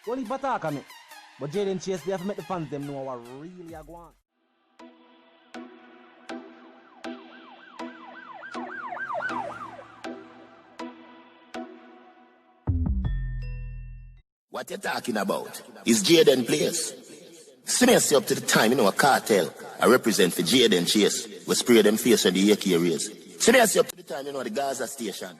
Only attack on me. But Jayden Chase, they have to make the fans them know what really are going. What you talking about? Is Jayden place? See me up to the time, you know, a cartel. I represent for Jayden Chase. We spray them face on the AK rays. See me up to the time, you know, the Gaza station.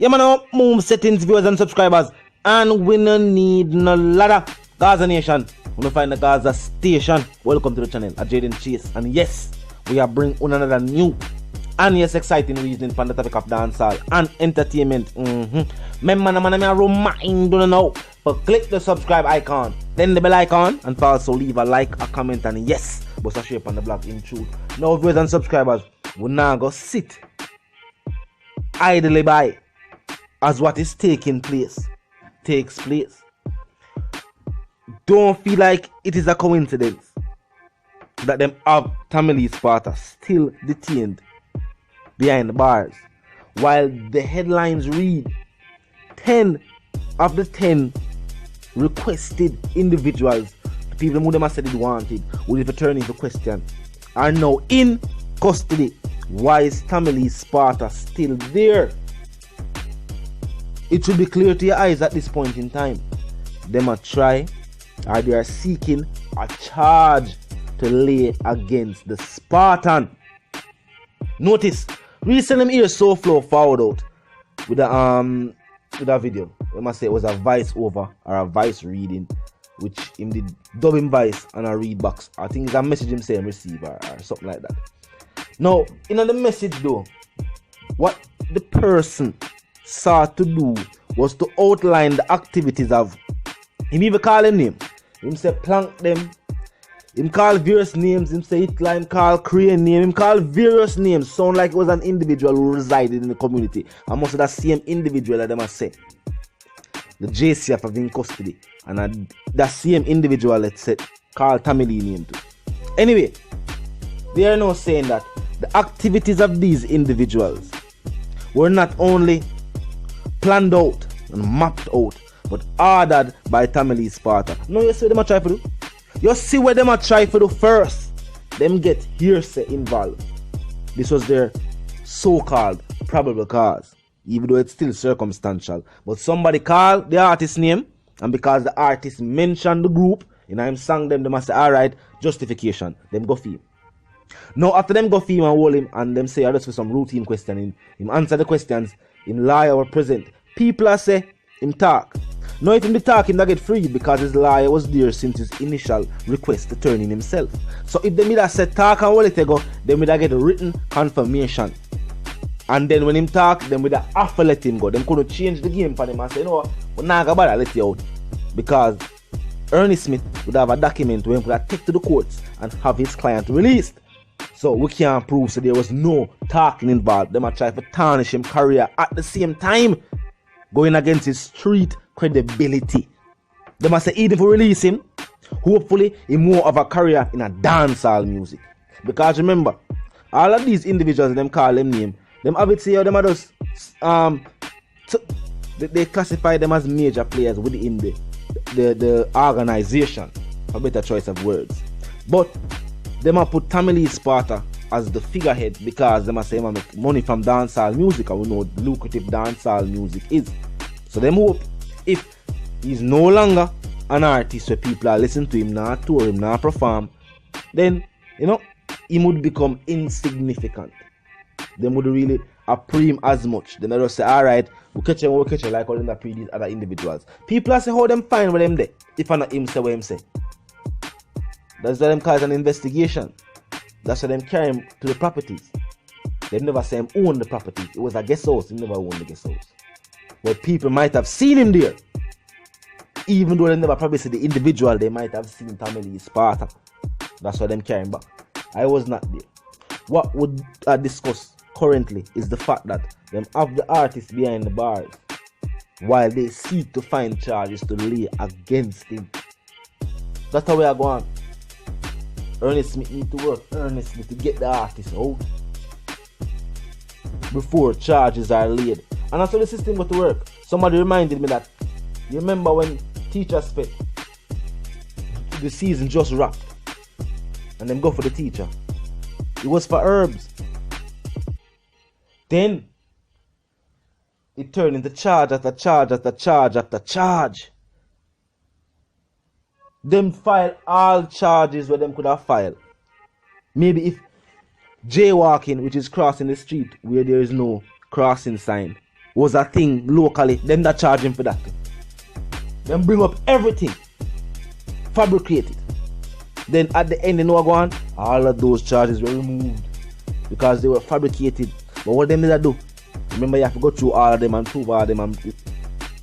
Yeah, man, move settings, viewers and subscribers. And we no need no ladder. Gaza Nation. We no find the Gaza station. Welcome to the channel at Jayden Chase. And yes, we are bringing on another new and yes, exciting reasoning for the topic of dancehall and entertainment. Remember, man, I remind you now. But click the subscribe icon, then the bell icon, and also leave a like, a comment, and yes, bust a share on the blog in truth. Now, viewers and subscribers, we now go sit idly by as what is taking place takes place. Don't feel like it is a coincidence that them have Tamale Sparta still detained behind the bars, while the headlines read 10 of the 10 requested individuals, the people who them said they wanted, with returning the question, are now in custody. Why is Tamale Sparta still there? It should be clear to your eyes at this point in time. Them are try, or they are seeking a charge to lay against the Spartan. Notice, recently them ears so flow forward out with a video. I must say it was a voice over or a voice reading, which him did dubbing voice and a read box. I think it's a message him saying receive or something like that. Now, in the message though, what the person sought to do was to outline the activities of him. Even call him name. Him say plank them. Him call various names. Him say it line call crane name. Him call various names. Sound like it was an individual who resided in the community. And most of that same individual that they must say the JCF have in custody. And that same individual let's say call Tamale name too. Anyway, they are now saying that the activities of these individuals were not only planned out and mapped out, but ordered by Tamale Sparta. No, you see what them a try to do? You see what them a try to do first. Them get hearsay involved. This was their so-called probable cause, even though it's still circumstantial. But somebody called the artist name, and because the artist mentioned the group, and I'm sang them, they must say, alright, justification. Them go for him. Now after them go for him and hold him, and them say, just for some routine questioning, him answer the questions, him lie or present. People are say, him talk. Now if him be talking, they get free because his liar was there since his initial request to turn in himself. So if them either say talk and hold it go, then we get a written confirmation. And then when him talk, then we have to let him go. Them couldn't change the game for him and say, no, we're not going to let you out. Because Ernie Smith would have a document where he could take to the courts and have his client released. So we can't prove so there was no talking involved. They might try to tarnish him career at the same time, going against his street credibility. They must say even if we release him, hopefully he more of a career in a dancehall music. Because remember, all of these individuals them call them name, them have it say them are just they classify them as major players within the organization, a better choice of words. But they might put Tamale Sparta as the figurehead because they must say they make money from dancehall music, and we know what lucrative dancehall music is. So them hope if he's no longer an artist where people are listening to him, not tour him, not perform, then he would become insignificant. They would really appreciate him as much. Then they just say, alright, we'll catch him like all in the previous other individuals. People are say how them fine with them there if not him say what him say. That's why them call it an investigation. That's why them carry him to the properties. They never say him own the properties. It was a guest house. He never owned the guest house. But people might have seen him there. Even though they never probably see the individual, they might have seen Tamale Sparta. That's why them carry him back. I was not there. What would I discuss currently is the fact that them have the artist behind the bars while they seek to find charges to lay against him. That's how we are going. Ernest Smith need to work earnestly to get the artist out. before charges are laid. And that's how the system got to work. Somebody reminded me that, you remember when teachers spent the season just wrapped and then go for the teacher. It was for herbs. Then it turned into charge after charge after charge after charge. Them file all charges where them could have filed. Maybe if jaywalking, which is crossing the street where there is no crossing sign, was a thing locally, them that charge him for that. Them bring up everything, fabricate it. Then at the end, you know what go on? All of those charges were removed because they were fabricated. But what them did that do? Remember, you have to go through all of them and prove all of them. And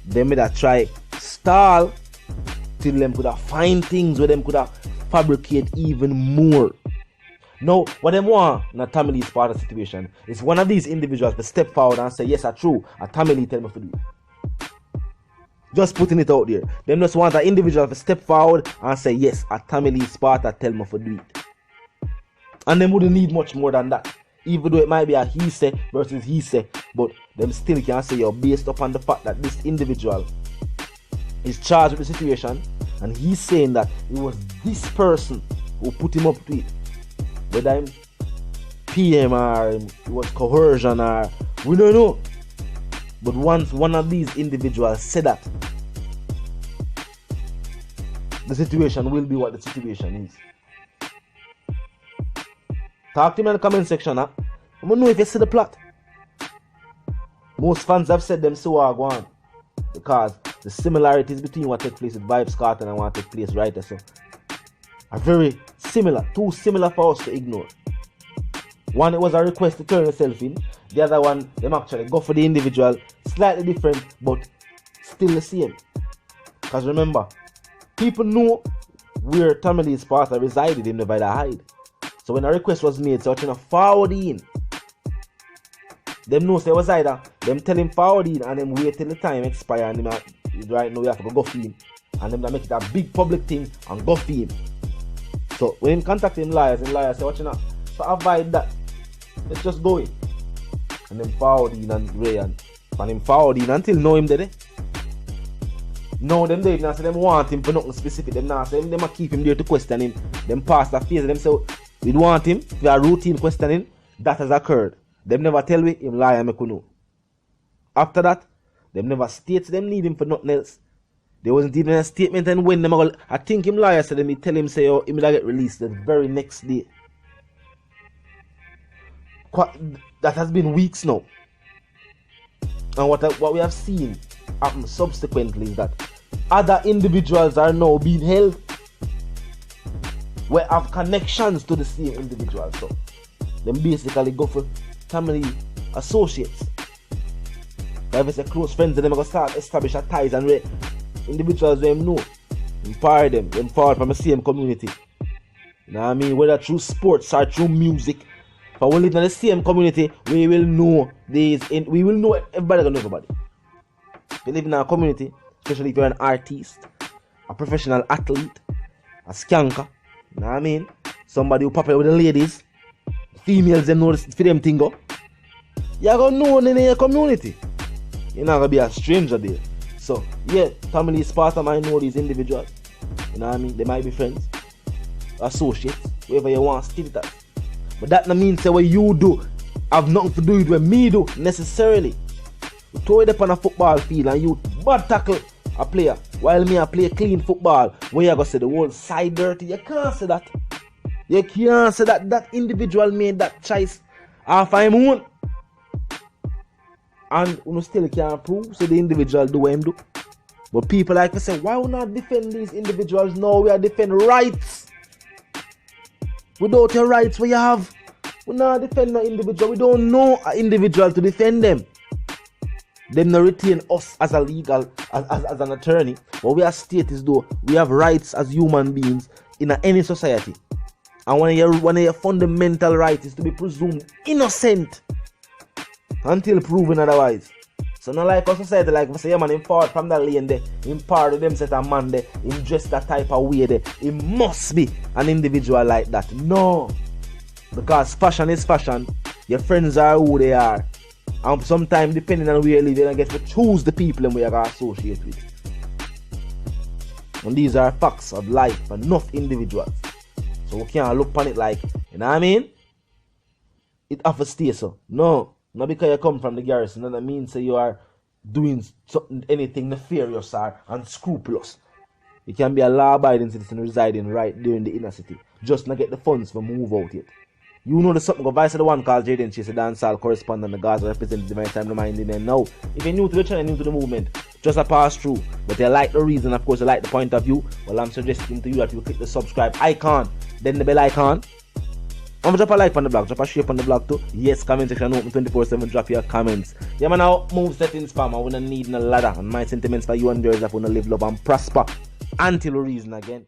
them made that try stall till them could have find things where them could have fabricate even more. Now, what them want in a Tamale Sparta situation is one of these individuals to step forward and say, yes, that's true. A Tamale tell me to do it. Just putting it out there. Them just want an individual to step forward and say, yes, a Tamale Sparta tell me to do it. And them wouldn't need much more than that. Even though it might be a he say versus he say, but them still can say you're based upon the fact that this individual is charged with the situation and he's saying that it was this person who put him up to it. Whether I'm PM or it was coercion or we don't know. But once one of these individuals said that, the situation will be what the situation is. Talk to me in the comment section. I want to know if you see the plot. Most fans have said them so are going because the similarities between what took place with Vybz Kartel and what took place right there so are very similar, too similar for us to ignore. One, it was a request to turn yourself in. The other one, them actually go for the individual, slightly different, but still the same. Because remember, people know where Tamale Sparta resided in Nevada hide. So when a request was made, so you know, forward in. Them know say was either them tell him forward in and them wait till the time expire and them right now we have to go for him. And them make it a big public thing and go for him. So when him contact him liars and liars say, what you know, to avoid that, let's just go in. And then forward in and Ray and him forward in until know him there. No, them they not say them want him for nothing specific. Them not say them keep him there to question him. Them pass the phase. Them say we want him for a routine questioning. That has occurred. Them never tell me him lie and make you know. After that, them never states them need him for nothing else. There wasn't even a statement and when them I think him liar said them tell him say oh him get released the very next day. That has been weeks now. And what we have seen happen subsequently is that other individuals are now being held where have connections to the same individual. So them basically go for family associates. If it's a close friends, then they're going to start establish a ties and individuals them know. Empower them fall from the same community. You know what I mean? Whether through sports or through music. If we live in the same community, we will know we will know everybody gonna know everybody. If you live in our community, especially if you're an artist, a professional athlete, a skanker, you know what I mean? Somebody who popular with the ladies, females them know this for them thing go. You're gonna know in your community. You're not gonna be a stranger there. So yeah, Tamale Sparta might know these individuals. You know what I mean? They might be friends, associates, whoever you want, still that. But that don't mean say what you do have nothing to do with what me do necessarily. You throw it up on a football field and you bad tackle a player while me I play clean football. Where you gonna say the whole side dirty? You can't say that. You can't say that that individual made that choice off him own. And you still can't prove so the individual do what him do. But people like to say, why we not defend these individuals? No, we are defend rights. Without your rights, what you have, we not defend an individual. We don't know an individual to defend them. Them not retain us as a legal, as an attorney. What we are state is though, we have rights as human beings in any society. And one of your fundamental rights is to be presumed innocent until proven otherwise. So not like our society, like we say, yeah man, him forward from that lane there, him part of them set a man there, him dress that type of way there. He must be an individual like that. No. Because fashion is fashion. Your friends are who they are. And sometimes, depending on where you live, you get to choose the people and we are going to associate with. And these are facts of life for enough individuals. So we can't look upon it like, you know what I mean? It have to stay so. No. Not because you come from the garrison. That means that you are doing anything nefarious or unscrupulous. You can be a law-abiding citizen residing right there in the inner city. Just not get the funds for move out yet. You know the something go vice of the one called Jayden, she's a dancehall correspondent, the Gaza representative, my time reminding them now. If you're new to the channel, new to the movement, just a pass through. But you like the reason, of course, you like the point of view, well, I'm suggesting to you that you click the subscribe icon, then the bell icon. I'm gonna drop a like on the blog, drop a share on the blog too. Yes, comment section open 24/7, drop your comments. Yeah, man, now move settings spam. I wanna need a ladder, and my sentiments for you and yours, I wanna live, love, and prosper until we reason again.